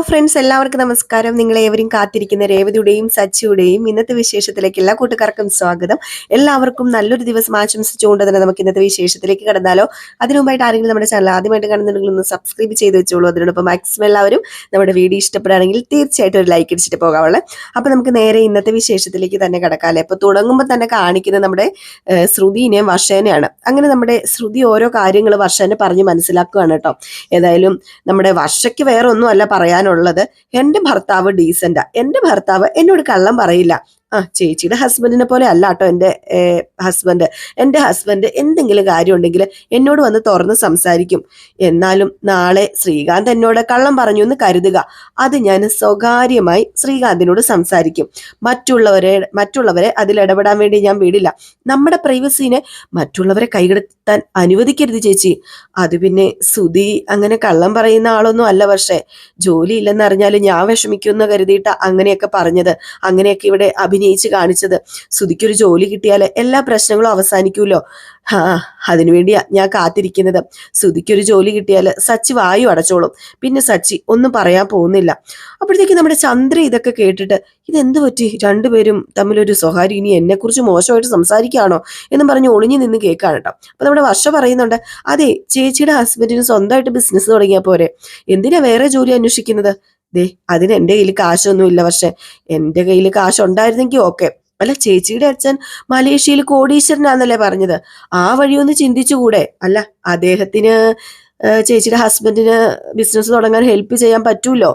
Friends, എല്ലാവർക്കും നമസ്കാരം. നിങ്ങളേവരും കാത്തിരിക്കുന്ന രേവതിയുടെയും സച്ചിയുടെയും ഇന്നത്തെ വിശേഷത്തിലേക്ക് എല്ലാ കൂട്ടുകാർക്കും സ്വാഗതം. എല്ലാവർക്കും നല്ലൊരു ദിവസം ആശംസിച്ചുകൊണ്ട് തന്നെ നമുക്ക് ഇന്നത്തെ വിശേഷത്തിലേക്ക് കടന്നാലോ. അതിനുമുമ്പായിട്ട് ആരെങ്കിലും നമ്മുടെ ചാനൽ ആദ്യമായിട്ട് കാണുന്നുണ്ടെങ്കിൽ ഒന്ന് സബ്സ്ക്രൈബ് ചെയ്ത് വെച്ചോളൂ. അതിനോടൊപ്പം മാക്സിമം എല്ലാവരും നമ്മുടെ വീഡിയോ ഇഷ്ടപ്പെടുകയാണെങ്കിൽ തീർച്ചയായിട്ടും ഒരു ലൈക്ക് അടിച്ചിട്ട് പോകാവുള്ളൂ. അപ്പൊ നമുക്ക് നേരെ ഇന്നത്തെ വിശേഷത്തിലേക്ക് തന്നെ കടക്കാല്ലേ. അപ്പൊ തുടങ്ങുമ്പോൾ തന്നെ കാണിക്കുന്നത് നമ്മുടെ ശ്രുതിനെയും വർഷേനെയാണ്. അങ്ങനെ നമ്മുടെ ശ്രുതി ഓരോ കാര്യങ്ങൾ വർഷേനെ പറഞ്ഞ് മനസ്സിലാക്കുകയാണ് കേട്ടോ. ഏതായാലും നമ്മുടെ വർഷയ്ക്ക് വേറെ ഒന്നും അല്ല പറയാനുള്ളത്. എന്റെ ഭർത്താവ് ഡീസന്റാ, എന്റെ ഭർത്താവ് എന്നോട് കള്ളം പറയില്ല. ചേച്ചിയുടെ ഹസ്ബൻഡിനെ പോലെ അല്ല കേട്ടോ എൻ്റെ ഹസ്ബൻഡ് എന്തെങ്കിലും കാര്യം ഉണ്ടെങ്കിൽ എന്നോട് വന്ന് തുറന്ന് സംസാരിക്കും. എന്നാലും നാളെ ശ്രീകാന്ത് എന്നോട് കള്ളം പറഞ്ഞു എന്ന് കരുതുക, അത് ഞാൻ സ്വകാര്യമായി ശ്രീകാന്തിനോട് സംസാരിക്കും. മറ്റുള്ളവരെ അതിലിടപെടാൻ വേണ്ടി ഞാൻ വിടില്ല. നമ്മുടെ പ്രൈവസീനെ മറ്റുള്ളവരെ കൈകടത്താൻ അനുവദിക്കരുത് ചേച്ചി. അത് പിന്നെ സുധി അങ്ങനെ കള്ളം പറയുന്ന ആളൊന്നും അല്ല. പക്ഷേ ജോലി ഇല്ലെന്ന് അറിഞ്ഞാൽ ഞാൻ വിഷമിക്കുമെന്ന് കരുതിയിട്ടാ അങ്ങനെയൊക്കെ പറഞ്ഞത്, അങ്ങനെയൊക്കെ ഇവിടെ അഭിനയിച്ച് കാണിച്ചത്. സുധിക്കൊരു ജോലി കിട്ടിയാൽ എല്ലാ പ്രശ്നങ്ങളും അവസാനിക്കുമല്ലോ. അതിനുവേണ്ടിയാ ഞാൻ കാത്തിരിക്കുന്നത്. സുധിക്കൊരു ജോലി കിട്ടിയാൽ സച്ചി വായു അടച്ചോളും. പിന്നെ സച്ചി ഒന്നും പറയാൻ പോകുന്നില്ല. അപ്പോഴത്തേക്ക് നമ്മുടെ ചന്ദ്ര ഇതൊക്കെ കേട്ടിട്ട് ഇതെന്ത് പറ്റി, രണ്ടുപേരും തമ്മിലൊരു സ്വകാര്യം, ഇനി എന്നെക്കുറിച്ച് മോശമായിട്ട് സംസാരിക്കുകയാണോ എന്നും പറഞ്ഞ് ഒളിഞ്ഞു നിന്ന് കേൾക്കാണ് കേട്ടോ. അപ്പൊ നമ്മുടെ വർഷ പറയുന്നുണ്ട്, അതെ ചേച്ചിയുടെ ഹസ്ബൻഡിന് സ്വന്തമായിട്ട് ബിസിനസ് തുടങ്ങിയാൽ പോരെ, എന്തിനാ വേറെ ജോലി അന്വേഷിക്കുന്നത്? അതിന് എൻ്റെ കയ്യിൽ കാശൊന്നുമില്ല. പക്ഷെ എൻ്റെ കയ്യിൽ കാശുണ്ടായിരുന്നെങ്കിൽ ഓക്കെ. അല്ല, ചേച്ചിയുടെ അച്ഛൻ മലേഷ്യയിൽ കോടീശ്വരനാന്നല്ലേ പറഞ്ഞത്, ആ വഴിയൊന്ന് ചിന്തിച്ചുകൂടെ? അല്ല, അദ്ദേഹത്തിന് ചേച്ചിയുടെ ഹസ്ബൻഡിന് ബിസിനസ് തുടങ്ങാൻ ഹെൽപ്പ് ചെയ്യാൻ പറ്റൂല്ലോ,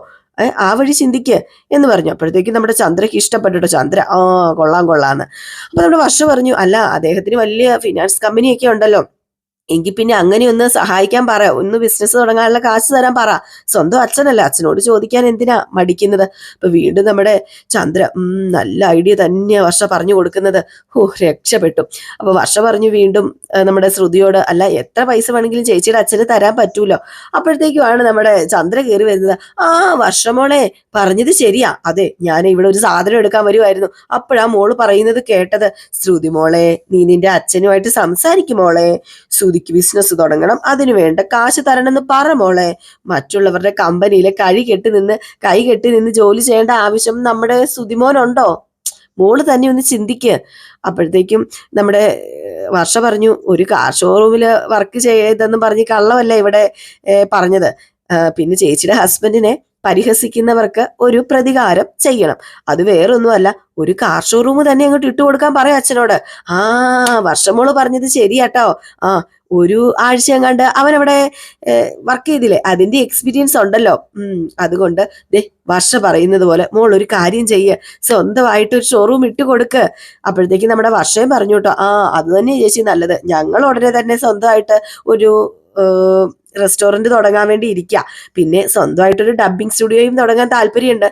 ആ വഴി ചിന്തിക്ക് എന്ന് പറഞ്ഞു. അപ്പോഴത്തേക്കും നമ്മുടെ ചന്ദ്രയ്ക്ക് ഇഷ്ടപ്പെട്ടോ. ചന്ദ്ര കൊള്ളാന്ന്. അപ്പൊ നമ്മുടെ വർഷ പറഞ്ഞു, അല്ല അദ്ദേഹത്തിന് വലിയ ഫിനാൻസ് കമ്പനിയൊക്കെ ഉണ്ടല്ലോ, എങ്കിൽ പിന്നെ അങ്ങനെ ഒന്ന് സഹായിക്കാൻ പറ, ഒന്ന് ബിസിനസ് തുടങ്ങാനുള്ള കാശ് തരാൻ പറ. സ്വന്തം അച്ഛനല്ല, അച്ഛനോട് ചോദിക്കാൻ എന്തിനാ മടിക്കുന്നത്? അപ്പൊ വീണ്ടും നമ്മുടെ ചന്ദ്ര നല്ല ഐഡിയ തന്നെയാ വർഷ പറഞ്ഞു കൊടുക്കുന്നത്. രക്ഷപ്പെട്ടു. അപ്പൊ വർഷ പറഞ്ഞു വീണ്ടും നമ്മുടെ ശ്രുതിയോട്, അല്ല എത്ര പൈസ വേണമെങ്കിലും ചേച്ചിയുടെ അച്ഛന് തരാൻ പറ്റൂലോ. അപ്പോഴത്തേക്കുമാണ് നമ്മുടെ ചന്ദ്ര കയറി വരുന്നത്. വർഷമോളെ പറഞ്ഞത് ശരിയാ, അതെ ഞാൻ ഇവിടെ ഒരു സാധനം എടുക്കാൻ വരുമായിരുന്നു, അപ്പോഴാ മോള് പറയുന്നത് കേട്ടത്. ശ്രുതി മോളെ, നീ നിന്റെ അച്ഛനുമായിട്ട് സംസാരിക്കും മോളെ, ശ്രുതിക്ക് ബിസിനസ് തുടങ്ങണം, അതിനു വേണ്ട കാശ് തരണമെന്ന് പറ മോളെ. മറ്റുള്ളവരുടെ കമ്പനിയിലെ കൈ കെട്ടി നിന്ന് ജോലി ചെയ്യേണ്ട ആവശ്യം നമ്മുടെ ശ്രുതിമോനുണ്ടോ? മോള് തന്നെ ഒന്ന് ചിന്തിക്ക്. അപ്പോഴത്തേക്കും നമ്മുടെ വർഷ പറഞ്ഞു, ഒരു കാർ ഷോറൂമിൽ വർക്ക് ചെയ്തെന്ന് പറഞ്ഞ് കള്ളമല്ല ഇവിടെ പറഞ്ഞത്. പിന്നെ ചേച്ചിയുടെ ഹസ്ബൻഡിനെ പരിഹസിക്കുന്നവർക്ക് ഒരു പ്രതികാരം ചെയ്യണം. അത് വേറൊന്നുമല്ല, ഒരു കാർ ഷോറൂം തന്നെ അങ്ങോട്ട് ഇട്ടുകൊടുക്കാൻ പറയാം അച്ഛനോട്. വർഷമോള് പറഞ്ഞത് ശരിയാട്ടോ. ഒരു ആഴ്ച എങ്ങാണ്ട് അവനവിടെ വർക്ക് ചെയ്തില്ലേ, അതിന്റെ എക്സ്പീരിയൻസ് ഉണ്ടല്ലോ. അതുകൊണ്ട് വർഷ പറയുന്നത് പോലെ മോൾ ഒരു കാര്യം ചെയ്യ്, സ്വന്തമായിട്ട് ഒരു ഷോറൂം ഇട്ട് കൊടുക്ക്. അപ്പോഴത്തേക്ക് നമ്മുടെ വർഷയും പറഞ്ഞു കേട്ടോ, അത് തന്നെ ചേച്ചി നല്ലത്, ഞങ്ങൾ ഉടനെ തന്നെ സ്വന്തമായിട്ട് ഒരു റെസ്റ്റോറന്റ് തുടങ്ങാൻ വേണ്ടി ഇരിക്കുക. പിന്നെ സ്വന്തമായിട്ടൊരു ഡബ്ബിംഗ് സ്റ്റുഡിയോയും തുടങ്ങാൻ താല്പര്യമുണ്ട്.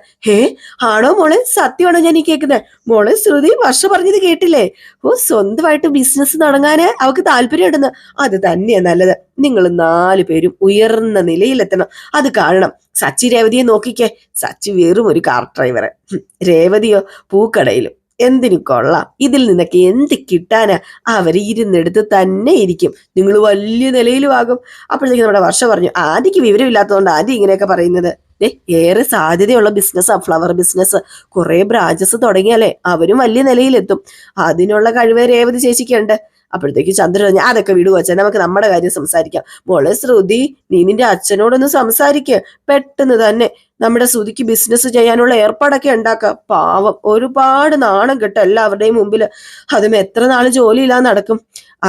ആണോ മോളെ, സത്യമാണോ ഞാൻ ഈ കേൾക്കുന്നത്? മോളെ ശ്രുതി, വർഷ പറഞ്ഞത് കേട്ടില്ലേ? സ്വന്തമായിട്ട് ബിസിനസ് തുടങ്ങാന് അവക്ക് താല്പര്യമുണ്ടെന്ന്. അത് തന്നെയാ നല്ലത്. നിങ്ങൾ 4 പേരും ഉയർന്ന നിലയിലെത്തണം, അത് കാണണം. സച്ചി രേവതിയെ നോക്കിക്കേ, സച്ചി വെറും ഒരു കാർ ഡ്രൈവർ, രേവതിയോ പൂക്കടയിലും. എന്തിനു കൊള്ളാം, ഇതിൽ നിന്നൊക്കെ എന്ത് കിട്ടാനാ? അവർ ഇരുന്നെടുത്ത് തന്നെ ഇരിക്കും, നിങ്ങൾ വലിയ നിലയിലും ആകും. അപ്പോഴത്തേക്ക് നമ്മുടെ വർഷ പറഞ്ഞു, ആദ്യക്ക് വിവരമില്ലാത്തതുകൊണ്ട് ആദ്യം ഇങ്ങനെയൊക്കെ പറയുന്നത്. ഏറെ സാധ്യതയുള്ള ബിസിനസ്സാ ഫ്ലവർ ബിസിനസ്. കുറെ ബ്രാഞ്ചസ് തുടങ്ങിയാലേ അവരും വലിയ നിലയിലെത്തും. അതിനുള്ള കഴിവ് രേവതി ചേച്ചിക്കുണ്ട്. അപ്പോഴത്തേക്ക് ചന്ദ്രൻ പറഞ്ഞു, അതൊക്കെ വിടുക അച്ഛൻ, നമുക്ക് നമ്മുടെ കാര്യം സംസാരിക്കാം. മോളെ ശ്രുതി, നീ നിന്റെ അച്ഛനോടൊന്ന് സംസാരിക്കുക. പെട്ടെന്ന് തന്നെ നമ്മുടെ ശ്രുതിക്ക് ബിസിനസ് ചെയ്യാനുള്ള ഏർപ്പാടൊക്കെ ഉണ്ടാക്കുക. പാവം, ഒരുപാട് നാണം കെട്ട എല്ലാവരുടെയും മുമ്പിൽ. അതും എത്ര നാള് ജോലിയില്ലാതെ നടക്കും.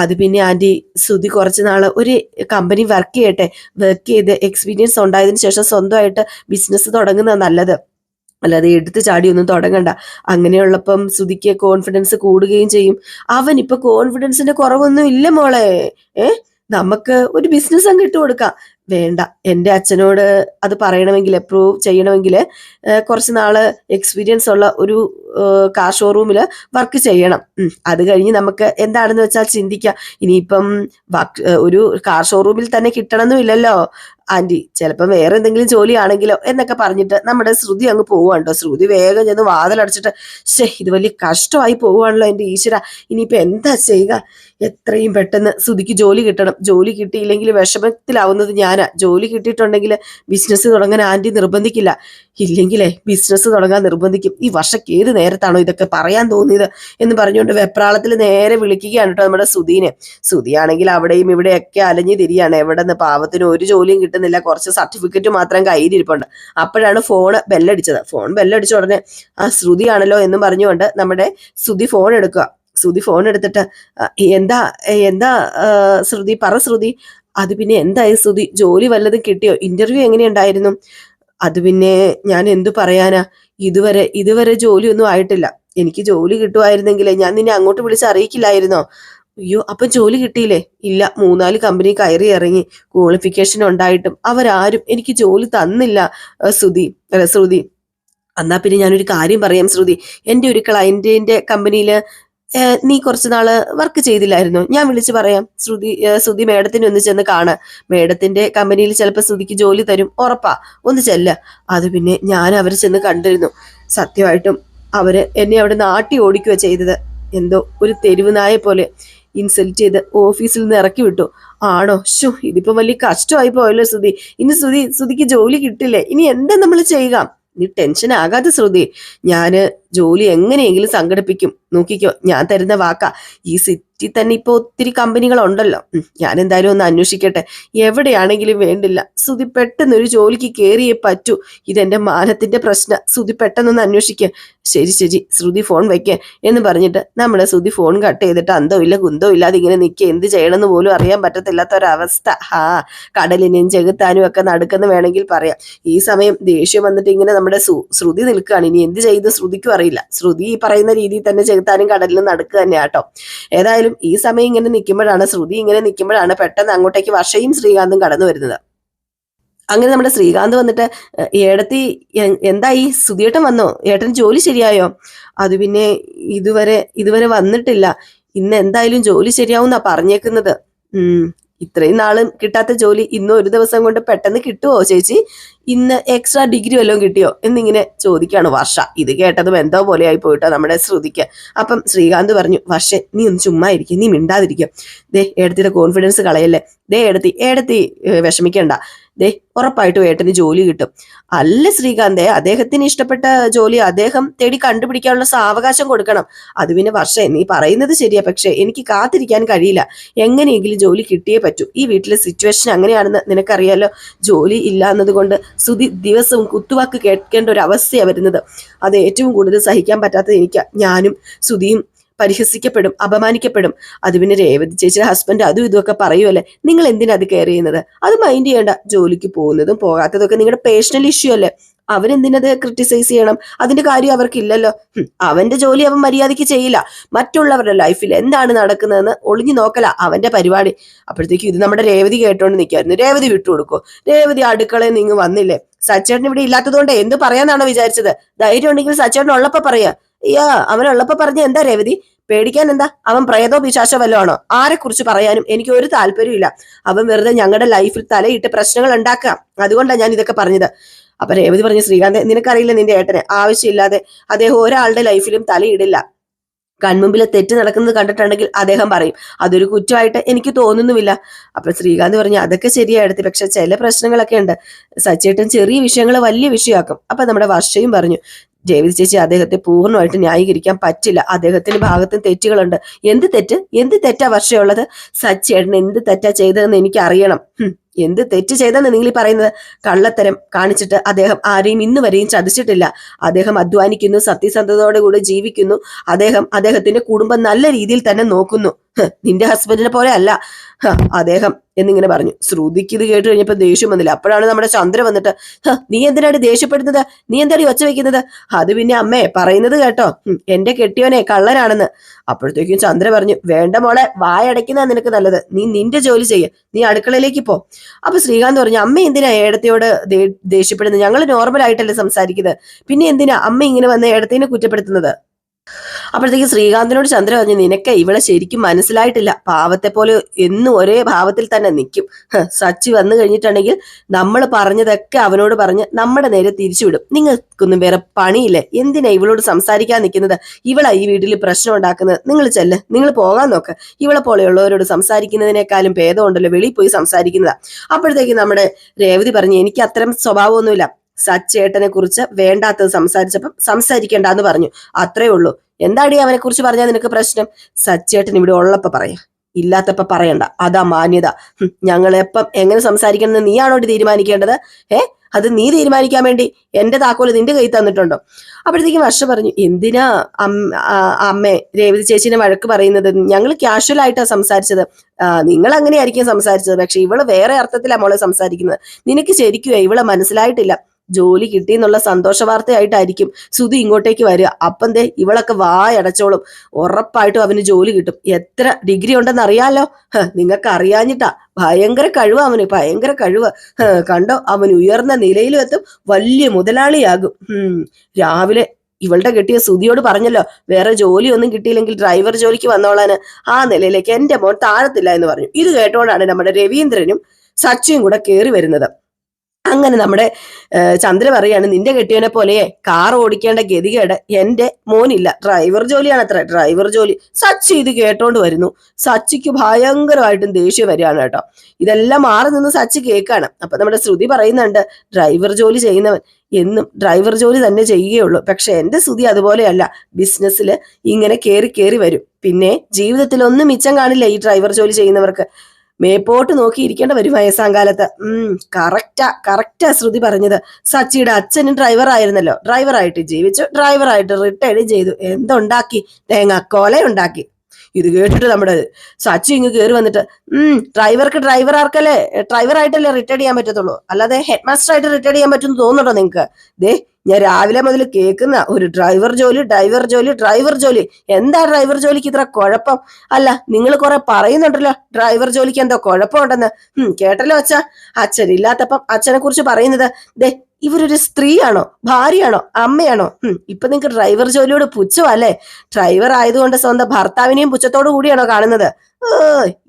അത് പിന്നെ ആന്റി, ശ്രുതി കുറച്ച് നാള് ഒരു കമ്പനി വർക്ക് ചെയ്ത് എക്സ്പീരിയൻസ് ഉണ്ടായതിനു ശേഷം സ്വന്തമായിട്ട് ബിസിനസ് തുടങ്ങുന്നത് നല്ലത്, അല്ലാതെ എടുത്തു ചാടിയൊന്നും തുടങ്ങണ്ട. അങ്ങനെയുള്ളപ്പം ശ്രുതിക്ക് കോൺഫിഡൻസ് കൂടുകയും ചെയ്യും. അവനിപ്പൊ കോൺഫിഡൻസിന്റെ കുറവൊന്നും ഇല്ല മോളെ. നമുക്ക് ഒരു ബിസിനസ് അങ്ങ് ഇട്ട് കൊടുക്കാം. വേണ്ട, എൻ്റെ അച്ഛനോട് അത് പറയണമെങ്കിൽ, അപ്രൂവ് ചെയ്യണമെങ്കിൽ കുറച്ച് നാള് എക്സ്പീരിയൻസ് ഉള്ള ഒരു കാർ ഷോറൂമിൽ വർക്ക് ചെയ്യണം. അത് കഴിഞ്ഞ് നമുക്ക് എന്താണെന്ന് വെച്ചാൽ ചിന്തിക്കാം. ഇനിയിപ്പം ഒരു കാർ ഷോറൂമിൽ തന്നെ കിട്ടണമെന്നില്ലല്ലോ ആന്റി, ചിലപ്പം വേറെ എന്തെങ്കിലും ജോലിയാണെങ്കിലോ എന്നൊക്കെ പറഞ്ഞിട്ട് നമ്മുടെ ശ്രുതി അങ്ങ് പോവാണ്ടോ. ശ്രുതി വേഗം ചെന്ന് വാതിലടച്ചിട്ട്, ഇത് വലിയ കഷ്ടമായി പോവുകയാണല്ലോ എൻ്റെ ഈശ്വര, ഇനിയിപ്പോൾ എന്താ ചെയ്യുക? എത്രയും പെട്ടെന്ന് ശ്രുതിക്ക് ജോലി കിട്ടണം. ജോലി കിട്ടിയില്ലെങ്കിൽ വിഷമത്തിലാവുന്നത് ഞാനാ. പറയാനാ? ജോലി കിട്ടിയിട്ടുണ്ടെങ്കിൽ ബിസിനസ് തുടങ്ങാൻ ആന്റി നിർബന്ധിക്കില്ല, ഇല്ലെങ്കിലേ ബിസിനസ് തുടങ്ങാൻ നിർബന്ധിക്കും. ഈ വർഷക്ക് ഏത് നേരത്താണോ ഇതൊക്കെ പറയാൻ തോന്നിയത് എന്ന് പറഞ്ഞുകൊണ്ട് വെപ്രാളത്തിൽ നേരെ വിളിക്കുകയാണ് കേട്ടോ നമ്മുടെ സുധീനെ. സുധിയാണെങ്കിൽ അവിടെയും ഇവിടെയൊക്കെ അലഞ്ഞു തിരിയാണ്. എവിടെ നിന്ന് പാവത്തിന് ഒരു ജോലിയും കിട്ടുന്നില്ല, കുറച്ച് സർട്ടിഫിക്കറ്റ് മാത്രം കയ്യിലിരിപ്പുണ്ട്. അപ്പോഴാണ് ഫോൺ ബെല്ലടിച്ചത്. ഫോൺ ബെല്ലടിച്ച ഉടനെ ആ ശ്രുതിയാണല്ലോ എന്ന് പറഞ്ഞുകൊണ്ട് നമ്മുടെ സുധി ഫോൺ എടുക്കുക. ശ്രുതി ഫോൺ എടുത്തിട്ട് എന്താ എന്താ ശ്രുതി പറ ശ്രുതി. അത് പിന്നെ എന്തായി ശ്രുതി, ജോലി വല്ലതും കിട്ടിയോ? ഇന്റർവ്യൂ എങ്ങനെയുണ്ടായിരുന്നു? അത് പിന്നെ ഞാൻ എന്തു പറയാനാ, ഇതുവരെ ജോലിയൊന്നും ആയിട്ടില്ല. എനിക്ക് ജോലി കിട്ടുമായിരുന്നെങ്കിലേ ഞാൻ നിന്നെ അങ്ങോട്ട് വിളിച്ച് അറിയിക്കില്ലായിരുന്നോ? അയ്യോ, അപ്പൊ ജോലി കിട്ടിയില്ലേ? ഇല്ല, 3-4 കമ്പനി കയറി ഇറങ്ങി, ക്വാളിഫിക്കേഷൻ ഉണ്ടായിട്ടും അവരാരും എനിക്ക് ജോലി തന്നില്ല ശ്രുതി. എന്നാ പിന്നെ ഞാനൊരു കാര്യം പറയാം ശ്രുതി. എൻ്റെ ഒരു ക്ലയന്റിന്റെ കമ്പനിയില് നീ കുറച്ച് നാള് വർക്ക് ചെയ്തില്ലായിരുന്നോ? ഞാൻ വിളിച്ചു പറയാം. ശ്രുതി മേഡത്തിനെ ഒന്ന് ചെന്ന് കാണാം. മേഡത്തിന്റെ കമ്പനിയിൽ ചിലപ്പോൾ ശ്രുതിക്ക് ജോലി തരും, ഉറപ്പാ. ഒന്ന് ചെല്ല. അത് പിന്നെ ഞാൻ അവരെ ചെന്ന് കണ്ടിരുന്നു. സത്യമായിട്ടും അവര് എന്നെ അവിടെ നാട്ടി ഓടിക്കുക ചെയ്തത്. എന്തോ ഒരു തെരുവ് നായെ പോലെ ഇൻസൾട്ട് ചെയ്ത് ഓഫീസിൽ നിന്ന് ഇറക്കി വിട്ടു. ആണോ? ഇതിപ്പോ വലിയ കഷ്ടമായി പോയല്ലോ ശ്രുതി. ഇനി ശ്രുതിക്ക് ജോലി കിട്ടില്ലേ? ഇനി എന്താ നമ്മൾ ചെയ്യുക? നീ ടെൻഷൻ ആകാതെ ശ്രുതി, ഞാന് ജോലി എങ്ങനെയെങ്കിലും സംഘടിപ്പിക്കും. നോക്കിക്കോ, ഞാൻ തരുന്ന വാക്കാ. ഈ സിറ്റി തന്നെ ഇപ്പൊ ഒത്തിരി കമ്പനികളുണ്ടല്ലോ. ഞാൻ എന്തായാലും ഒന്ന് അന്വേഷിക്കട്ടെ. എവിടെയാണെങ്കിലും വേണ്ടില്ല, ശ്രുതി പെട്ടെന്നൊരു ജോലിക്ക് കയറിയേ പറ്റൂ. ഇതെന്റെ മാനത്തിന്റെ പ്രശ്നം. ശ്രുതി പെട്ടെന്നൊന്ന് അന്വേഷിക്കുക. ശരി ശ്രുതി ഫോൺ വെക്കേ എന്ന് പറഞ്ഞിട്ട് നമ്മുടെ ശ്രുതി ഫോൺ കട്ട് ചെയ്തിട്ട് അന്തോ ഇല്ല കുന്തോ ഇല്ലാതെ ഇങ്ങനെ നിൽക്കുക. എന്ത് ചെയ്യണമെന്ന് പോലും അറിയാൻ പറ്റത്തില്ലാത്ത ഒരവസ്ഥ. കടലിനെയും ചെകുത്താനും ഒക്കെ നടക്കുന്ന വേണമെങ്കിൽ പറയാം. ഈ സമയം ദേഷ്യം വന്നിട്ട് ഇങ്ങനെ നമ്മുടെ ശ്രുതി നിൽക്കുകയാണ്. ഇനി എന്ത് ചെയ്ത് ശ്രുതിക്കും അറിയില്ല. ശ്രുതി ഈ പറയുന്ന രീതിയിൽ തന്നെ ചെകുത്താനും കടലിലും നടക്കുക തന്നെയാട്ടോ. ഏതായാലും ഈ സമയം ശ്രുതി ഇങ്ങനെ നിൽക്കുമ്പോഴാണ് പെട്ടെന്ന് അങ്ങോട്ടേക്ക് വർഷയും ശ്രീകാന്തും കടന്നു വരുന്നത്. അങ്ങനെ നമ്മുടെ ശ്രീകാന്ത് വന്നിട്ട് ഏടത്തി എന്തായി, സുധിയേട്ടൻ വന്നോ? ഏട്ടൻ ജോലി ശരിയായോ? അത് പിന്നെ ഇതുവരെ വന്നിട്ടില്ല. ഇന്ന് എന്തായാലും ജോലി ശരിയാവുന്നാ പറഞ്ഞേക്കുന്നത്. ഇത്രയും നാളും കിട്ടാത്ത ജോലി ഇന്ന് ഒരു ദിവസം കൊണ്ട് പെട്ടെന്ന് കിട്ടുമോ ചേച്ചി? ഇന്ന് എക്സ്ട്രാ ഡിഗ്രി വല്ലതും കിട്ടിയോ എന്നിങ്ങനെ ചോദിക്കുകയാണ് വർഷ. ഇത് കേട്ടതും എന്തോ പോലെ ആയി പോയിട്ടോ നമ്മുടെ ശ്രുതിക്ക്. അപ്പം ശ്രീകാന്ത് പറഞ്ഞു, വർഷേ നീ ഒന്ന് ചുമ്മാ ഇരിക്കും, നീ മിണ്ടാതിരിക്കും. ദേ ഏടത്തിയുടെ കോൺഫിഡൻസ് കളയല്ലേ. ദേ ഏടത്തി വിഷമിക്കണ്ട. ദേ ഉറപ്പായിട്ടും ഏട്ടന് ജോലി കിട്ടും. അല്ല ശ്രീകാന്തേ, അദ്ദേഹത്തിന് ഇഷ്ടപ്പെട്ട ജോലി അദ്ദേഹം തേടി കണ്ടുപിടിക്കാനുള്ള സാവകാശം കൊടുക്കണം. അത് പിന്നെ വർഷേ നീ പറയുന്നത് ശരിയാ, പക്ഷെ എനിക്ക് കാത്തിരിക്കാൻ കഴിയില്ല. എങ്ങനെയെങ്കിലും ജോലി കിട്ടിയേ പറ്റൂ. ഈ വീട്ടിലെ സിറ്റുവേഷൻ അങ്ങനെയാണെന്ന് നിനക്കറിയാലോ. ജോലി ഇല്ല എന്നതുകൊണ്ട് ശ്രുതി ദിവസവും കുത്തുവാക്ക് കേൾക്കേണ്ട ഒരു അവസ്ഥയാണ് വരുന്നത്. അത് ഏറ്റവും കൂടുതൽ സഹിക്കാൻ പറ്റാത്തത് എനിക്കാ. ഞാനും ശ്രുതിയും പരിഹസിക്കപ്പെടും, അപമാനിക്കപ്പെടും. അത് പിന്നെ രേവതി ചേച്ചിയുടെ ഹസ്ബൻഡ് അതും ഇതുമൊക്കെ പറയുമല്ലേ. നിങ്ങൾ എന്തിനാ അത് കെയർ ചെയ്യുന്നത്? അത് മൈൻഡ് ചെയ്യേണ്ട. ജോലിക്ക് പോകുന്നതും പോകാത്തതും ഒക്കെ നിങ്ങളുടെ പേഴ്സണൽ ഇഷ്യൂ അല്ലേ. അവരെന്തിനത് ക്രിട്ടിസൈസ് ചെയ്യണം? അതിന്റെ കാര്യം അവർക്കില്ലല്ലോ. അവന്റെ ജോലി അവൻ മര്യാദയ്ക്ക് ചെയ്യില്ല. മറ്റുള്ളവരുടെ ലൈഫിൽ എന്താണ് നടക്കുന്നതെന്ന് ഒളിഞ്ഞു നോക്കല അവന്റെ പരിപാടി. അപ്പോഴത്തേക്കും ഇത് നമ്മുടെ രേവതി കേട്ടോണ്ട് നിൽക്കായിരുന്നു. രേവതി വിട്ടുകൊടുക്കോ? രേവതി അടുക്കളയിൽ നിങ്ങൾ വന്നില്ലേ? സച്ചേട്ടൻ ഇവിടെ ഇല്ലാത്തതുകൊണ്ട് എന്ത് പറയാന്നാണോ വിചാരിച്ചത്? ധൈര്യം ഉണ്ടെങ്കിൽ സച്ചേട്ടൻ ഉള്ളപ്പോ പറയാ. അവനുള്ളപ്പോ പറഞ്ഞ എന്താ രേവതി? പേടിക്കാൻ എന്താ? അവൻ പ്രേതോ പിശാചോ വല്ലോ ആണോ? ആരെ കുറിച്ച് പറയാനും എനിക്ക് ഒരു താല്പര്യമില്ല. അവൻ വെറുതെ ഞങ്ങളുടെ ലൈഫിൽ തലയിട്ട് പ്രശ്നങ്ങൾ ഉണ്ടാക്കാം. അതുകൊണ്ടാണ് ഞാൻ ഇതൊക്കെ പറഞ്ഞത്. അപ്പൊ രേവതി പറഞ്ഞു, ശ്രീകാന്ത് നിനക്കറിയില്ല നിന്റെ ഏട്ടനെ, ആവശ്യമില്ലാതെ അദ്ദേഹം ഒരാളുടെ ലൈഫിലും തലയിടില്ല. കൺമുമ്പിൽ തെറ്റ് നടക്കുന്നത് കണ്ടിട്ടുണ്ടെങ്കിൽ അദ്ദേഹം പറയും. അതൊരു കുറ്റമായിട്ട് എനിക്ക് തോന്നുന്നുമില്ല. അപ്പൊ ശ്രീകാന്ത് പറഞ്ഞു, അതൊക്കെ ശരിയായെടുത്തി, പക്ഷെ ചില പ്രശ്നങ്ങളൊക്കെ ഉണ്ട്. സച്ചേട്ടൻ ചെറിയ വിഷയങ്ങൾ വലിയ വിഷയമാക്കും. അപ്പൊ നമ്മുടെ വർഷയും പറഞ്ഞു, രേവതി ചേച്ചി അദ്ദേഹത്തെ പൂർണ്ണമായിട്ട് ന്യായീകരിക്കാൻ പറ്റില്ല. അദ്ദേഹത്തിന്റെ ഭാഗത്തും തെറ്റുകളുണ്ട്. എന്ത് തെറ്റാ വർഷയുള്ളത്? സച്ചേട്ടൻ എന്ത് തെറ്റാ ചെയ്തതെന്ന് എനിക്ക് അറിയണം. എന്ത് തെറ്റ് ചെയ്തെന്ന് നിങ്ങൾ ഈ പറയുന്നത്? കള്ളത്തരം കാണിച്ചിട്ട് അദ്ദേഹം ആരെയും ഇന്ന് വരെയും ചതിച്ചിട്ടില്ല. അദ്ദേഹം അധ്വാനിക്കുന്നു, സത്യസന്ധതയോടെ കൂടെ ജീവിക്കുന്നു. അദ്ദേഹത്തിന്റെ കുടുംബം നല്ല രീതിയിൽ തന്നെ നോക്കുന്നു. നിന്റെ ഹസ്ബൻഡിനെ പോലെ അല്ല അദ്ദേഹം എന്നിങ്ങനെ പറഞ്ഞു. ശ്രുതിക്ക് ഇത് കേട്ട് കഴിഞ്ഞപ്പോ ദേഷ്യം വന്നില്ല. അപ്പോഴാണ് നമ്മുടെ ചന്ദ്ര വന്നിട്ട്, നീ എന്തിനാണ് ദേഷ്യപ്പെടുന്നത്? നീ എന്താണ് ഒച്ച വെക്കുന്നത്? അത് പിന്നെ അമ്മേ പറയുന്നത് കേട്ടോ, എന്റെ കെട്ടിയോനെ കള്ളനാണെന്ന്. അപ്പോഴത്തേക്കും ചന്ദ്ര പറഞ്ഞു, വേണ്ട മോളെ, വായടയ്ക്കുന്ന നിനക്ക് നല്ലത്. നീ നിന്റെ ജോലി ചെയ്യ, നീ അടുക്കളയിലേക്ക് പോ. അപ്പൊ ശ്രീകാന്ത് പറഞ്ഞു, അമ്മ എന്തിനാ ഏടത്തിയോട് ദേഷ്യപ്പെടുന്നത്? ഞങ്ങൾ നോർമൽ ആയിട്ടല്ലേ സംസാരിക്കുന്നത്. പിന്നെ എന്തിനാ അമ്മ ഇങ്ങനെ വന്ന് ഏടത്തിനെ കുറ്റപ്പെടുത്തുന്നത്? അപ്പോഴത്തേക്ക് ശ്രീകാന്തിനോട് ചന്ദ്ര പറഞ്ഞു, നിനക്ക് ഇവളെ ശരിക്കും മനസ്സിലായിട്ടില്ല, പാവത്തെ പോലെ എന്നും ഒരേ ഭാവത്തിൽ തന്നെ നിൽക്കും. സച്ചി വന്നു കഴിഞ്ഞിട്ടുണ്ടെങ്കിൽ നമ്മൾ പറഞ്ഞതൊക്കെ അവനോട് പറഞ്ഞ് നമ്മുടെ നേരെ തിരിച്ചുവിടും. നിങ്ങൾക്കൊന്നും വേറെ പണിയില്ലേ, എന്തിനാ ഇവളോട് സംസാരിക്കാൻ നിൽക്കുന്നത്? ഇവളാ ഈ വീട്ടിൽ പ്രശ്നം ഉണ്ടാക്കുന്നത്. നിങ്ങൾ ചെല്ല്, നിങ്ങൾ പോകാൻ നോക്ക്. ഇവളെ പോലെയുള്ളവരോട് സംസാരിക്കുന്നതിനേക്കാളും ഭേദമുണ്ടല്ലോ വെളിയിൽ പോയി സംസാരിക്കുന്നതാ. അപ്പോഴത്തേക്ക് നമ്മുടെ രേവതി പറഞ്ഞു, എനിക്ക് അത്തരം സ്വഭാവമൊന്നുമില്ല. സച്ചേട്ടനെ കുറിച്ച് വേണ്ടാത്തത് സംസാരിച്ചപ്പം സംസാരിക്കേണ്ടെന്ന് പറഞ്ഞു, അത്രേ ഉള്ളൂ. എന്താടി അവനെ കുറിച്ച് പറഞ്ഞാൽ നിനക്ക് പ്രശ്നം? സച്ചേട്ടൻ ഇവിടെ ഉള്ളപ്പോ പറയാ, ഇല്ലാത്തപ്പോ പറയണ്ട, അതാ മാന്യത. ഞങ്ങൾ എപ്പം എങ്ങനെ സംസാരിക്കണം എന്ന് നീയാണോ തീരുമാനിക്കേണ്ടത്? അത് നീ തീരുമാനിക്കാൻ വേണ്ടി എന്റെ താക്കോല് നിന്റെ കയ്യിൽ തന്നിട്ടുണ്ടോ? അപ്പോഴത്തേക്കും വർഷ പറഞ്ഞു, എന്തിനാ അമ്മേ രേവതി ചേച്ചിനെ വഴക്ക് പറയുന്നത്? ഞങ്ങൾ കാഷ്വൽ ആയിട്ടാ സംസാരിച്ചത്. നിങ്ങൾ അങ്ങനെയായിരിക്കും സംസാരിച്ചത്, പക്ഷെ ഇവള് വേറെ അർത്ഥത്തിലാ മോളെ സംസാരിക്കുന്നത്. നിനക്ക് ശരിക്കും ഇവളെ മനസ്സിലായിട്ടില്ല. ജോലി കിട്ടി എന്നുള്ള സന്തോഷ വാർത്തയായിട്ടായിരിക്കും സുധി ഇങ്ങോട്ടേക്ക് വരിക. അപ്പം ദേ ഇവളൊക്കെ വായടച്ചോളും. ഉറപ്പായിട്ടും അവന് ജോലി കിട്ടും. എത്ര ഡിഗ്രി ഉണ്ടെന്ന് അറിയാലോ? നിങ്ങൾക്ക് അറിയാഞ്ഞിട്ടാ. ഭയങ്കര കഴിവ് അവന്, ഭയങ്കര കഴിവ്. കണ്ടോ, അവൻ ഉയർന്ന നിലയിലും എത്തും, വലിയ മുതലാളിയാകും. രാവിലെ ഇവളുടെ കെട്ടിയ സുധിയോട് പറഞ്ഞല്ലോ, വേറെ ജോലിയൊന്നും കിട്ടിയില്ലെങ്കിൽ ഡ്രൈവർ ജോലിക്ക് വന്നോളാന്. ആ നിലയിലേക്ക് എന്റെ മോൻ താഴത്തില്ല എന്ന് പറഞ്ഞു. ഇത് കേട്ടോണ്ടാണ് നമ്മുടെ രവീന്ദ്രനും സച്ചിയും കൂടെ കയറി വരുന്നത്. അങ്ങനെ നമ്മുടെ ചന്ദ്ര പറയാണ്, നിന്റെ കെട്ടിയവനെ പോലെ കാർ ഓടിക്കേണ്ട ഗതികേട് എന്റെ മോനില്ല, ഡ്രൈവർ ജോലിയാണ് അത്ര, ഡ്രൈവർ ജോലി. സച്ചി ഇത് കേട്ടോണ്ട് വരുന്നു. സച്ചിക്ക് ഭയങ്കരമായിട്ടും ദേഷ്യം വരികയാണ് കേട്ടോ. ഇതെല്ലാം മാറി നിന്ന് സച്ചി കേൾക്കാണ്. അപ്പൊ നമ്മുടെ ശ്രുതി പറയുന്നുണ്ട്, ഡ്രൈവർ ജോലി ചെയ്യുന്നവൻ എന്നും ഡ്രൈവർ ജോലി തന്നെ ചെയ്യുകയുള്ളൂ. പക്ഷെ എന്റെ ശ്രുതി അതുപോലെയല്ല, ബിസിനസ്സിൽ ഇങ്ങനെ കേറി കേറി വരും. പിന്നെ ജീവിതത്തിൽ ഒന്നും മിച്ചം കാണില്ല ഈ ഡ്രൈവർ ജോലി ചെയ്യുന്നവർക്ക്. മേപ്പോട്ട് നോക്കി ഇരിക്കേണ്ട വരും വയസ്സാങ്കാലത്ത്. കറക്റ്റാ ശ്രുതി പറഞ്ഞത്. സച്ചിയുടെ അച്ഛനും ഡ്രൈവർ ആയിരുന്നല്ലോ, ഡ്രൈവറായിട്ട് ജീവിച്ചു, ഡ്രൈവറായിട്ട് റിട്ടയർഡ് ചെയ്തു, എന്തുണ്ടാക്കി? തേങ്ങാക്കോല ഉണ്ടാക്കി. ഇത് കേട്ടിട്ട് നമ്മുടെ സച്ചി ഇങ്ങ് കയറി വന്നിട്ട്, ഡ്രൈവർക്ക് ഡ്രൈവറായിട്ടല്ലേ റിട്ടയർഡ് ചെയ്യാൻ പറ്റത്തുള്ളൂ, അല്ലാതെ ഹെഡ് മാസ്റ്റർ ആയിട്ട് റിട്ടയർഡ് ചെയ്യാൻ പറ്റുമെന്ന് തോന്നുന്നുണ്ടോ നിങ്ങക്ക്? ദേ ഞാൻ രാവിലെ മുതൽ കേൾക്കുന്ന ഒരു ഡ്രൈവർ ജോലി. എന്താ ഡ്രൈവർ ജോലിക്ക് ഇത്ര കുഴപ്പം? അല്ല, നിങ്ങൾ കുറെ പറയുന്നുണ്ടല്ലോ ഡ്രൈവർ ജോലിക്ക് എന്തോ കുഴപ്പമുണ്ടെന്ന്. കേട്ടല്ലോ അച്ഛ. അച്ഛനില്ലാത്തപ്പം അച്ഛനെ കുറിച്ച് പറയുന്നത്. ദേ ഇവരൊരു സ്ത്രീയാണോ, ഭാര്യയാണോ, അമ്മയാണോ? ഇപ്പൊ നിങ്ങക്ക് ഡ്രൈവർ ജോലിയോട് പുച്ഛമല്ലേ? ഡ്രൈവർ ആയതുകൊണ്ട് സ്വന്തം ഭർത്താവിനെയും പുച്ഛത്തോടു കൂടിയാണോ കാണുന്നത്?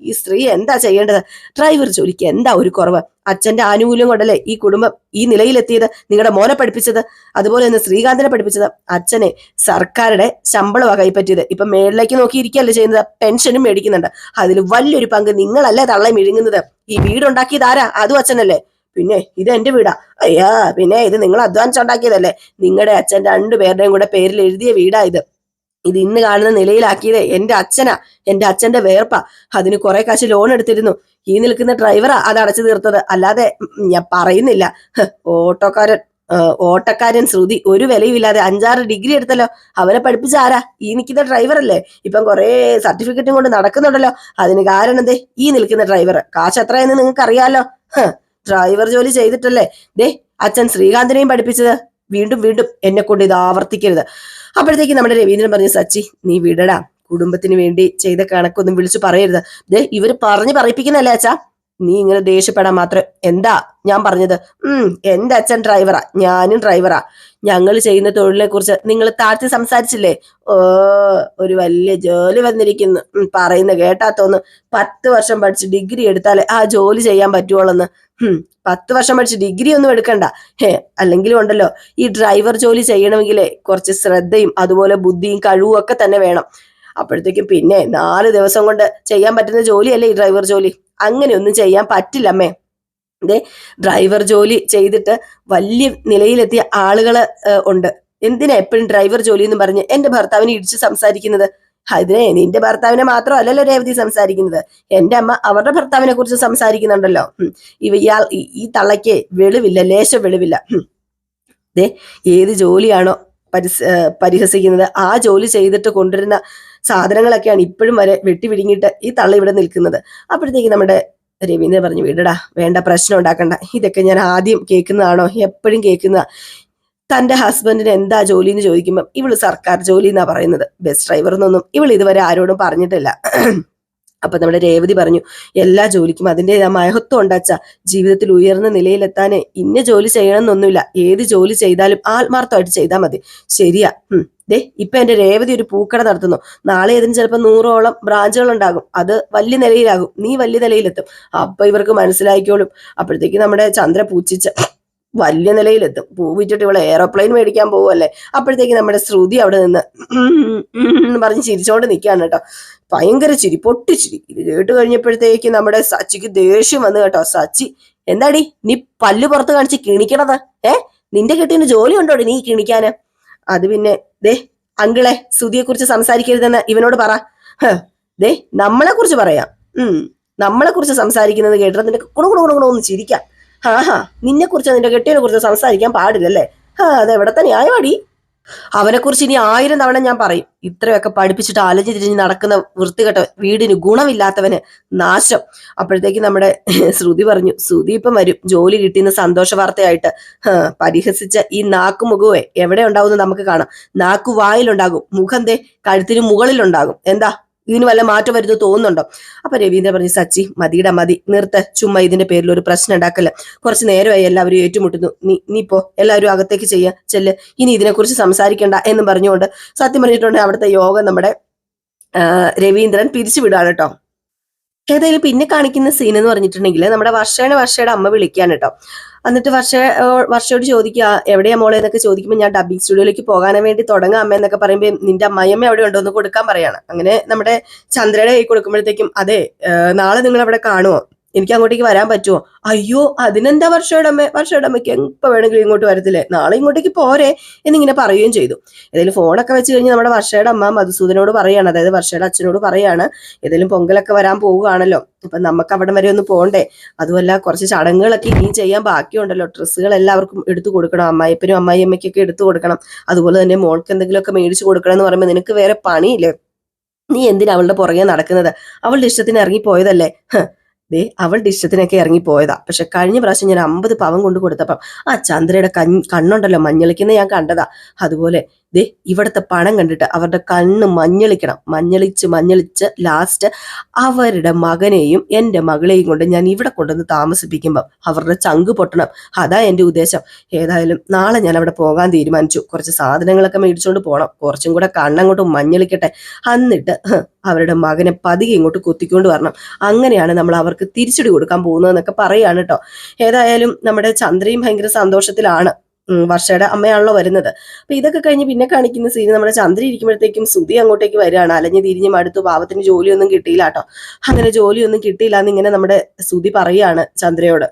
ഈ സ്ത്രീ എന്താ ചെയ്യേണ്ടത്? ഡ്രൈവർ ജോലിക്ക് എന്താ ഒരു കുറവ്? അച്ഛന്റെ ആനുകൂല്യം കൊണ്ടല്ലേ ഈ കുടുംബം ഈ നിലയിലെത്തിയത്. നിങ്ങളുടെ മോനെ പഠിപ്പിച്ചത്, അതുപോലെ തന്നെ ശ്രീകാന്തിനെ പഠിപ്പിച്ചത്. അച്ഛനെ സർക്കാരുടെ ശമ്പളമാണ് കൈപ്പറ്റിയത്. ഇപ്പൊ മേളിലേക്ക് നോക്കിയിരിക്കുകയല്ലേ ചെയ്യുന്നത്, പെൻഷനും മേടിക്കുന്നുണ്ട്. അതിൽ വലിയൊരു പങ്ക് നിങ്ങളല്ലേ തള്ളെ മിഴുങ്ങുന്നത്. ഈ വീടുണ്ടാക്കിയത് ആരാ? അതും അച്ഛനല്ലേ. പിന്നെ ഇത് എന്റെ വീടാ. അയ്യാ, പിന്നെ ഇത് നിങ്ങൾ അധ്വാനിച്ചുണ്ടാക്കിയതല്ലേ. നിങ്ങളുടെ അച്ഛൻ രണ്ടുപേരുടെയും കൂടെ പേരിൽ എഴുതിയ വീടാ ഇത്. ഇത് ഇന്ന് കാണുന്ന നിലയിലാക്കിയത് എന്റെ അച്ഛനാ, എന്റെ അച്ഛന്റെ വേർപ്പാ. അതിന് കുറെ കാശ് ലോൺ എടുത്തിരുന്നു. ഈ നിൽക്കുന്ന ഡ്രൈവറാ അത് അടച്ചു തീർത്തത്, അല്ലാതെ ഞാൻ പറയുന്നില്ല. ഓട്ടക്കാരൻ ശ്രുതി ഒരു വിലയുമില്ലാതെ 5-6 ഡിഗ്രി എടുത്തല്ലോ. അവനെ പഠിപ്പിച്ച ആരാ? ഈ നിൽക്കുന്ന ഡ്രൈവർ അല്ലേ. ഇപ്പം കുറെ സർട്ടിഫിക്കറ്റും കൊണ്ട് നടക്കുന്നുണ്ടല്ലോ. അതിന് കാരണം എന്തേ? ഈ നിൽക്കുന്ന ഡ്രൈവർ. കാശ് എത്രയെന്ന് നിങ്ങൾക്ക് അറിയാലോ. ഡ്രൈവർ ജോലി ചെയ്തിട്ടല്ലേ ദേ അച്ഛൻ ശ്രീകാന്തിനെയും പഠിപ്പിച്ചത്. വീണ്ടും വീണ്ടും എന്നെ കൊണ്ട് ഇത് ആവർത്തിക്കരുത്. അപ്പോഴത്തേക്ക് നമ്മുടെ രവീന്ദ്രൻ പറഞ്ഞു, സച്ചി നീ വിടടാ, കുടുംബത്തിന് വേണ്ടി ചെയ്ത കണക്കൊന്നും വിളിച്ചു പറയരുത്. ദേ ഇവര് പറഞ്ഞു പറയിപ്പിക്കുന്നല്ലേ അച്ഛാ. നീ ഇങ്ങനെ ദേഷ്യപ്പെടാൻ മാത്രം. എന്താ ഞാൻ പറഞ്ഞത്? എന്റെ അച്ഛൻ ഡ്രൈവറാ, ഞാനും ഡ്രൈവറാ. ഞങ്ങൾ ചെയ്യുന്ന തൊഴിലിനെ കുറിച്ച് നിങ്ങൾ താഴ്ത്തി സംസാരിച്ചില്ലേ? ഒരു വലിയ ജോലി വന്നിരിക്കുന്നു. പറയുന്ന കേട്ടാത്തോന്ന്. 10 വർഷം പഠിച്ച് ഡിഗ്രി എടുത്താലേ ആ ജോലി ചെയ്യാൻ പറ്റുവോളെന്ന്. 10 വർഷം പഠിച്ച് ഡിഗ്രി ഒന്നും എടുക്കണ്ട. അല്ലെങ്കിലും ഉണ്ടല്ലോ, ഈ ഡ്രൈവർ ജോലി ചെയ്യണമെങ്കിലേ കുറച്ച് ശ്രദ്ധയും അതുപോലെ ബുദ്ധിയും കഴിവും ഒക്കെ തന്നെ വേണം. അപ്പോഴത്തേക്കും പിന്നെ 4 ദിവസം കൊണ്ട് ചെയ്യാൻ പറ്റുന്ന ജോലിയല്ലേ ഈ ഡ്രൈവർ ജോലി. അങ്ങനെയൊന്നും ചെയ്യാൻ പറ്റില്ലമ്മേ. ഇതേ ഡ്രൈവർ ജോലി ചെയ്തിട്ട് വലിയ നിലയിലെത്തിയ ആളുകള് ഉണ്ട്. എന്തിനാ എപ്പോഴും ഡ്രൈവർ ജോലി എന്ന് പറഞ്ഞ് എന്റെ ഭർത്താവിനെ ഇടിച്ച് സംസാരിക്കുന്നത്? അതിനെ നിന്റെ ഭർത്താവിനെ മാത്രമല്ലല്ലോ രേവതി സംസാരിക്കുന്നത്, എന്റെ അമ്മ അവരുടെ ഭർത്താവിനെ കുറിച്ച് സംസാരിക്കുന്നുണ്ടല്ലോ. ഇയാൾ ഈ തള്ളയ്ക്ക് വെളിവില്ല, ലേശം വെളിവില്ല. ദേ ഏത് ജോലിയാണോ പരിഹസിക്കുന്നത്, ആ ജോലി ചെയ്തിട്ട് കൊണ്ടുവരുന്ന സാധനങ്ങളൊക്കെയാണ് ഇപ്പോഴും വരെ വെട്ടി വിഴുങ്ങിയിട്ട് ഈ തള്ള ഇവിടെ നിൽക്കുന്നത്. അപ്പോഴത്തേക്ക് നമ്മുടെ രവീന്ദ്രൻ പറഞ്ഞു, വിടടാ, വേണ്ട പ്രശ്നം ഉണ്ടാക്കണ്ട. ഇതൊക്കെ ഞാൻ ആദ്യം കേൾക്കുന്നതാണോ? എപ്പോഴും കേൾക്കുന്ന. തന്റെ ഹസ്ബൻഡിന് എന്താ ജോലി എന്ന് ചോദിക്കുമ്പോൾ ഇവള് സർക്കാർ ജോലി എന്നാ പറയുന്നത്. ബസ് ഡ്രൈവർ എന്നൊന്നും ഇവൾ ഇതുവരെ ആരോടും പറഞ്ഞിട്ടില്ല. അപ്പൊ നമ്മുടെ രേവതി പറഞ്ഞു, എല്ലാ ജോലിക്കും അതിൻ്റെതായ മഹത്വം ഉണ്ടച്ച. ജീവിതത്തിൽ ഉയർന്ന നിലയിലെത്താന് ഇന്ന ജോലി ചെയ്യണം എന്നൊന്നുമില്ല. ഏത് ജോലി ചെയ്താലും ആത്മാർത്ഥമായിട്ട് ചെയ്താൽ മതി. ശരിയാ. ദേ ഇപ്പൊ എന്റെ രേവതി ഒരു പൂക്കട നടത്തുന്നു. നാളെ ഇതിന് ചിലപ്പോൾ 100ഓളം ബ്രാഞ്ചുകൾ ഉണ്ടാകും. അത് വലിയ നിലയിലാകും. നീ വലിയ നിലയിലെത്തും. അപ്പൊ ഇവർക്ക് മനസ്സിലാക്കിയോളും. അപ്പോഴത്തേക്ക് നമ്മുടെ ചന്ദ്ര പൂച്ചിച്ച വലിയ നിലയിലെത്തും. പൂ വിറ്റിട്ട് ഇവളെ എയറോപ്ലെയിൻ മേടിക്കാൻ പോവല്ലേ. അപ്പോഴത്തേക്ക് നമ്മുടെ ശ്രുതി അവിടെ നിന്ന് പറഞ്ഞ് ചിരിച്ചോണ്ട് നിൽക്കുകയാണ് കേട്ടോ. ഭയങ്കര ചിരി, പൊട്ടിച്ചിരി. ഇത് കേട്ട് കഴിഞ്ഞപ്പോഴത്തേക്ക് നമ്മുടെ സച്ചിക്ക് ദേഷ്യം വന്നു കേട്ടോ. സച്ചി, എന്താടി നീ പല്ല് പുറത്ത് കാണിച്ച് കിണിക്കണത്? നിന്റെ കെട്ടിന് ജോലി ഉണ്ടോടി നീ കിണിക്കാന്? അത് പിന്നെ ദേ അങ്കിളെ, ശ്രുതിയെ കുറിച്ച് സംസാരിക്കരുതെന്ന് ഇവനോട് പറ. ദേ നമ്മളെ കുറിച്ച് പറയാം. നമ്മളെ കുറിച്ച് സംസാരിക്കുന്നത് കേട്ടിട്ട് നിനക്ക് കുണുകുണുകുണുകുണൊന്ന് ചിരിക്കാം. നിന്നെ കുറിച്ച് നിന്റെ കെട്ടിയെ കുറിച്ച് സംസാരിക്കാൻ പാടില്ലല്ലേ? അതെവിടത്തെ ന്യായമാടി? അവനെ കുറിച്ച് ഇനി 1000 തവണ ഞാൻ പറയും. ഇത്രയൊക്കെ പഠിപ്പിച്ചിട്ട് അലഞ്ഞു തിരിഞ്ഞ് നടക്കുന്ന വൃത്തികെട്ട, വീടിന് ഗുണമില്ലാത്തവന് നാശം. അപ്പോഴത്തേക്ക് നമ്മുടെ ശ്രുതി പറഞ്ഞു, ശ്രുതി ഇപ്പം വരും ജോലി കിട്ടിയെന്ന് സന്തോഷ വാർത്തയായിട്ട്. പരിഹസിച്ച ഈ നാക്കുമുഖവേ എവിടെ ഉണ്ടാവും നമുക്ക് കാണാം. നാക്കു വായിലുണ്ടാകും, മുഖം ദേ കഴുത്തിന് മുകളിലുണ്ടാകും. എന്താ ഇതിന് വല്ല മാറ്റം വരുന്നത് തോന്നുന്നുണ്ടോ? അപ്പൊ രവീന്ദ്രൻ പറഞ്ഞു, സച്ചി മതിയുടെ മതി, നിർത്ത്. ചുമ്മാ ഇതിന്റെ പേരിൽ ഒരു പ്രശ്നം ഉണ്ടാക്കല്ല. കുറച്ച് നേരമായി എല്ലാവരും ഏറ്റുമുട്ടുന്നു. നീ ഇപ്പോ എല്ലാവരും അകത്തേക്ക് ചെല്ല്. ഇനി ഇതിനെക്കുറിച്ച് സംസാരിക്കണ്ട എന്നും പറഞ്ഞുകൊണ്ട് സത്യം പറഞ്ഞിട്ടുണ്ട് അവിടുത്തെ യോഗം നമ്മുടെ രവീന്ദ്രൻ പിരിച്ചുവിടാണ് കേട്ടോ. ഏതായാലും പിന്നെ കാണിക്കുന്ന സീൻ എന്ന് പറഞ്ഞിട്ടുണ്ടെങ്കിൽ നമ്മുടെ വർഷയുടെ അമ്മ വിളിക്കാണ് കേട്ടോ. എന്നിട്ട് വർഷയോട് ചോദിക്കുക, എവിടെയാ മോളെ എന്നൊക്കെ ചോദിക്കുമ്പോൾ ഞാൻ ഡബിങ് സ്റ്റുഡിയോയിലേക്ക് പോകാൻ വേണ്ടി തുടങ്ങാം അമ്മ എന്നൊക്കെ പറയുമ്പോൾ നിന്റെ അമ്മായിയമ്മ എവിടെ ഉണ്ടോ എന്ന് കൊടുക്കാൻ പറയാണ്. അങ്ങനെ നമ്മുടെ ചന്ദ്രയുടെ കൈ കൊടുക്കുമ്പോഴത്തേക്കും, അതെ നാളെ നിങ്ങൾ അവിടെ കാണുമോ? എനിക്ക് അങ്ങോട്ടേക്ക് വരാൻ പറ്റുമോ? അയ്യോ അതിനെന്താ വർഷയുടെ അമ്മയ്ക്ക് എപ്പോ വേണമെങ്കിലും ഇങ്ങോട്ട് വരത്തില്ലേ, നാളെ ഇങ്ങോട്ടേക്ക് പോരെ എന്നിങ്ങനെ പറയുകയും ചെയ്തു. ഏതായാലും ഫോണൊക്കെ വെച്ച് കഴിഞ്ഞ് നമ്മുടെ വർഷയുടെ അമ്മ മധുസൂദനോട് പറയാണ്, അതായത് വർഷയുടെ അച്ഛനോട് പറയാണ്, ഏതായാലും പൊങ്കലൊക്കെ വരാൻ പോവുകയാണല്ലോ, അപ്പൊ നമുക്ക് അവിടെ വരെ ഒന്ന് പോകണ്ടേ? അതുമല്ല കുറച്ച് ചടങ്ങുകളൊക്കെ ഇനി ചെയ്യാൻ ബാക്കിയുണ്ടല്ലോ. ഡ്രസ്സുകൾ എല്ലാവർക്കും എടുത്തു കൊടുക്കണം, അമ്മായിപ്പനും അമ്മായിയമ്മയ്ക്കൊക്കെ എടുത്തു കൊടുക്കണം. അതുപോലെ തന്നെ മോൾക്ക് എന്തെങ്കിലുമൊക്കെ മേടിച്ചു കൊടുക്കണം എന്ന് പറയുമ്പോൾ നിനക്ക് വേറെ പണിയില്ലേ? നീ എന്തിനാ അവളുടെ പുറകെ നടക്കുന്നത്? അവളുടെ ഇഷ്ടത്തിന് ഇറങ്ങിപ്പോയതല്ലേ. അവളുടെ ഇഷ്ടത്തിനൊക്കെ ഇറങ്ങിപ്പോയതാ. പക്ഷെ കഴിഞ്ഞ പ്രാവശ്യം ഞാൻ 50 പവൻ കൊണ്ട് കൊടുത്തപ്പം ആ ചന്ദ്രയുടെ കണ്ണുണ്ടല്ലോ മഞ്ഞളിക്കുന്ന ഞാൻ കണ്ടതാ. അതുപോലെ ഇവിടുത്തെ പണം കണ്ടിട്ട് അവരുടെ കണ്ണ് മഞ്ഞളിച്ച് ലാസ്റ്റ് അവരുടെ മകനെയും എൻ്റെ മകളെയും കൊണ്ട് ഞാൻ ഇവിടെ കൊണ്ടുവന്ന് താമസിപ്പിക്കുമ്പോൾ അവരുടെ ചങ്ക് പൊട്ടണം. അതാ എൻ്റെ ഉദ്ദേശം. ഏതായാലും നാളെ ഞാൻ അവിടെ പോകാൻ തീരുമാനിച്ചു. കുറച്ച് സാധനങ്ങളൊക്കെ മേടിച്ചുകൊണ്ട് പോകണം. കുറച്ചും കൂടെ കണ്ണങ്ങോട്ട് മഞ്ഞളിക്കട്ടെ. എന്നിട്ട് അവരുടെ മകനെ പതിയെ ഇങ്ങോട്ട് കുത്തിക്കൊണ്ട് വരണം. അങ്ങനെയാണ് നമ്മൾ അവർക്ക് തിരിച്ചടി കൊടുക്കാൻ പോകുന്നതെന്നൊക്കെ പറയാണ് കേട്ടോ. ഏതായാലും നമ്മുടെ ചന്ദ്രയും ഭയങ്കര സന്തോഷത്തിലാണ്. വർഷയുടെ അമ്മയാണല്ലോ വരുന്നത്. അപ്പൊ ഇതൊക്കെ കഴിഞ്ഞ് പിന്നെ കാണിക്കുന്ന സീന് നമ്മുടെ ചന്ദ്ര ഇരിക്കുമ്പോഴത്തേക്കും ശ്രുതി അങ്ങോട്ടേക്ക് വരികയാണ്. അലഞ്ഞു തിരിഞ്ഞ് മടുത്തു, പാവത്തിന് ജോലിയൊന്നും കിട്ടിയില്ല കേട്ടോ. അങ്ങനെ ജോലിയൊന്നും കിട്ടിയില്ല എന്നിങ്ങനെ നമ്മുടെ ശ്രുതി പറയാണ് ചന്ദ്രയോട്.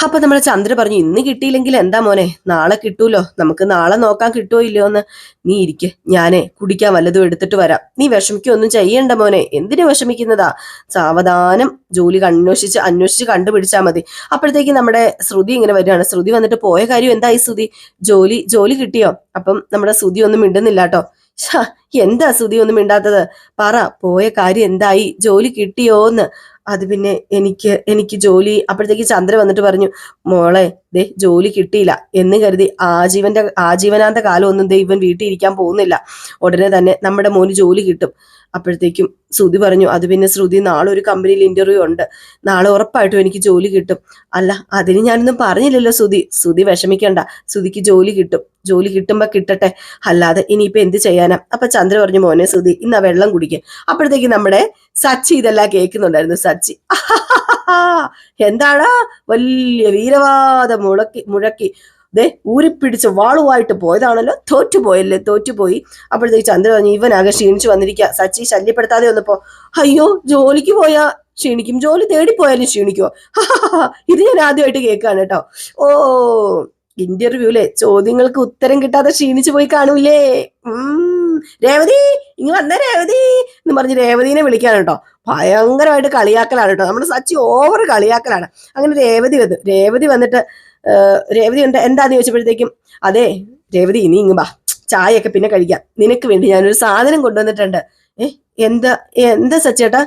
അപ്പൊ നമ്മുടെ ചന്ദ്ര പറഞ്ഞു, ഇന്ന് കിട്ടിയില്ലെങ്കിൽ എന്താ മോനെ, നാളെ കിട്ടൂലോ, നമുക്ക് നാളെ നോക്കാൻ കിട്ടുമോ ഇല്ലയോ എന്ന്. നീ ഇരിക്കെ, ഞാനേ കുടിക്കാൻ വല്ലതും എടുത്തിട്ട് വരാം. നീ വിഷമിക്കൊന്നും ചെയ്യണ്ട മോനെ, എന്തിനു വിഷമിക്കുന്നതാ? സാവധാനം ജോലി അന്വേഷിച്ച് കണ്ടുപിടിച്ചാൽ മതി. അപ്പോഴത്തേക്ക് നമ്മുടെ ശ്രുതി ഇങ്ങനെ വരികയാണ്. ശ്രുതി വന്നിട്ട്, പോയ കാര്യം എന്തായി ശ്രുതി? ജോലി കിട്ടിയോ? അപ്പം നമ്മുടെ ശ്രുതി ഒന്നും മിണ്ടുന്നില്ല കേട്ടോ. എന്താ ശ്രുതി ഒന്നും മിണ്ടാത്തത്? പറ, പോയ കാര്യം എന്തായി? ജോലി കിട്ടിയോന്ന്? അത് പിന്നെ എനിക്ക് ജോലി. അപ്പോഴത്തേക്ക് ചന്ദ്ര വന്നിട്ട് പറഞ്ഞു, മോളെ ജോലി കിട്ടിയില്ല എന്ന് കരുതി ആജീവനാന്ത കാലം ഒന്നും ഇവൻ വീട്ടിൽ ഇരിക്കാൻ പോകുന്നില്ല. ഉടനെ തന്നെ നമ്മുടെ മോന് ജോലി കിട്ടും. അപ്പോഴത്തേക്കും ശ്രുതി പറഞ്ഞു, അത് പിന്നെ ശ്രുതി നാളെ ഒരു കമ്പനിയിൽ ഇന്റർവ്യൂ ഉണ്ട്, നാളെ ഉറപ്പായിട്ടും എനിക്ക് ജോലി കിട്ടും. അല്ല അതിന് ഞാനൊന്നും പറഞ്ഞില്ലല്ലോ ശ്രുതി വിഷമിക്കണ്ട, ശ്രുതിക്ക് ജോലി കിട്ടും. ജോലി കിട്ടുമ്പോ കിട്ടട്ടെ, അല്ലാതെ ഇനിയിപ്പോ എന്ത് ചെയ്യാനാ? അപ്പൊ ചന്ദ്ര പറഞ്ഞു, മോനെ ശ്രുതി ഇന്നാ വെള്ളം കുടിക്കുക. അപ്പോഴത്തേക്ക് നമ്മുടെ സച്ചി ഇതെല്ലാം കേൾക്കുന്നുണ്ടായിരുന്നു. സച്ചി എന്താടാ വലിയ വീരവാദം മുഴക്കി ഊരിപ്പിടിച്ച് വാളുമായിട്ട് പോയതാണല്ലോ, തോറ്റുപോയി. അപ്പോഴത്തേക്ക് ചന്ദ്ര പറഞ്ഞു, ഇവനാകെ ക്ഷീണിച്ചു വന്നിരിക്കുക, സച്ചി ശല്യപ്പെടുത്താതെ വന്നപ്പോ. അയ്യോ ജോലിക്ക് പോയാ ക്ഷീണിക്കും, ജോലി തേടിപ്പോയാലും ക്ഷീണിക്കുവോ? ഇത് ഞാൻ ആദ്യമായിട്ട് കേൾക്കാണ് കേട്ടോ. ഓ ഇന്റർവ്യൂലെ ചോദ്യങ്ങൾക്ക് ഉത്തരം കിട്ടാതെ ക്ഷീണിച്ചു പോയി കാണൂലേ? രേവതി ഇങ്ങ് വന്നേ രേവതി എന്ന് പറഞ്ഞ് രേവതിനെ വിളിക്കാണ് കേട്ടോ. ഭയങ്കരമായിട്ട് കളിയാക്കലാണ് കേട്ടോ, നമ്മുടെ സച്ചി ഓവർ കളിയാക്കലാണ്. അങ്ങനെ രേവതി വന്നിട്ട് രേവതി ഉണ്ട് എന്താന്ന് ചോദിച്ചപ്പോഴത്തേക്കും, അതെ രേവതി ഇനി ഇങ്ങ് വാ, ചായയൊക്കെ പിന്നെ കഴിക്കാം, നിനക്ക് വേണ്ടി ഞാനൊരു സാധനം കൊണ്ടുവന്നിട്ടുണ്ട്. എന്താ സച്ചേട്ടാ?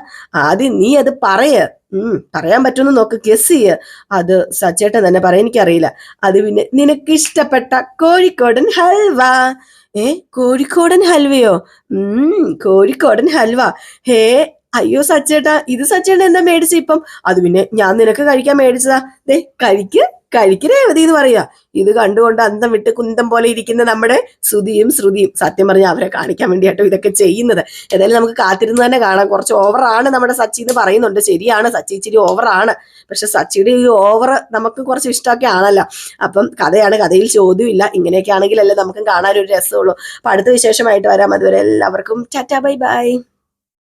ആദ്യം നീ അത് പറയാൻ പറ്റുമെന്ന് നോക്ക്, ഗസ് ചെയ്യ. അത് സച്ചേട്ടൻ തന്നെ പറയാൻ എനിക്കറിയില്ല. അത് പിന്നെ നിനക്ക് ഇഷ്ടപ്പെട്ട കോഴിക്കോടൻ ഹൽവ. കോഴിക്കോടൻ ഹൽവയോ? കോഴിക്കോടൻ ഹൽവ. അയ്യോ സച്ചേട്ടാ, ഇത് സച്ചേട്ടൻ എന്താ മേടിച്ച ഇപ്പം? അത് പിന്നെ ഞാൻ നിനക്ക് കഴിക്കാൻ മേടിച്ചതാ. ദേ കഴിക്ക്, കഴിക്ക് രേവതി എന്ന് പറയാ. ഇത് കണ്ടുകൊണ്ട് അന്തം വിട്ട് കുന്തം പോലെ ഇരിക്കുന്ന നമ്മുടെ ശ്രുതിയും സത്യം പറഞ്ഞാൽ അവരെ കാണിക്കാൻ വേണ്ടിയാട്ടോ ഇതൊക്കെ ചെയ്യുന്നത്. ഏതായാലും നമുക്ക് കാത്തിരുന്ന് തന്നെ കാണാം. കുറച്ച് ഓവറാണ് നമ്മുടെ സച്ചി എന്ന് പറയുന്നുണ്ട്. ശരിയാണ്, സച്ചി ഇച്ചിരി ഓവറാണ്. പക്ഷെ സച്ചിയുടെ ഈ ഓവർ നമുക്ക് കുറച്ച് ഇഷ്ടമൊക്കെ ആണല്ലോ. അപ്പം കഥയാണ്, കഥയിൽ ചോദ്യമില്ല. ഇങ്ങനെയൊക്കെ ആണെങ്കിലല്ലേ നമുക്കും കാണാൻ ഒരു രസമുള്ളൂ. അപ്പൊ അടുത്ത വിശേഷമായിട്ട് വരാം. അതുവരെ എല്ലാവർക്കും ടാറ്റാ ബൈ ബൈ.